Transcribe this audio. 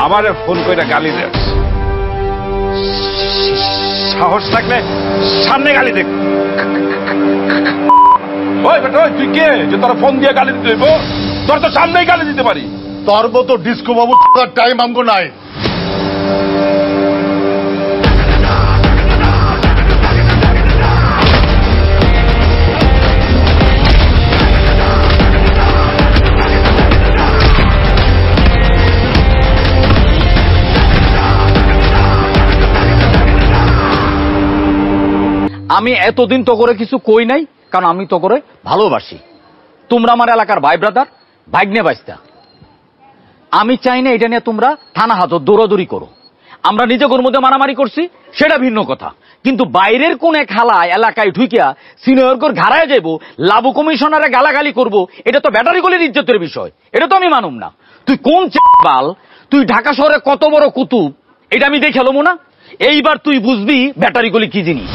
আমারে ফোন করে গালি দেস, সাহস থাকলে সামনে গালি দেখ। ওই বেটা, তুই কে যে তোর ফোন দিয়ে গালি দিতে হইব? তোর তো সামনেই গালি দিতে পারি। তোর মতো ডিস্কো বাবু টাইম আমগো নাই। আমি এতদিন তো করে কিছু কই নাই, কারণ আমি তো করে ভালোবাসি। তোমরা আমার এলাকার ভাই ব্রাদার, ভাগ্নে বাইস্তা। আমি চাই না এটা নিয়ে তোমরা থানা হাজত দৌড়াদৌড়ি করো। আমরা নিজেদের মধ্যে মারামারি করছি, সেটা ভিন্ন কথা, কিন্তু বাইরের কোন এক হালায় এলাকায় ঢুকিয়া সিনিয়রগর ঘাড়ায় যাইব, লাবু কমিশনারে গালাগালি করব, এটা তো ব্যাটারি গলির ইজ্জতের বিষয়। এটা তো আমি মানুম না। তুই কোন বাল, তুই ঢাকা শহরে কত বড় কুতুব, এটা আমি দেখে এলাম না। এইবার তুই বুঝবি ব্যাটারি গলি কি জিনিস।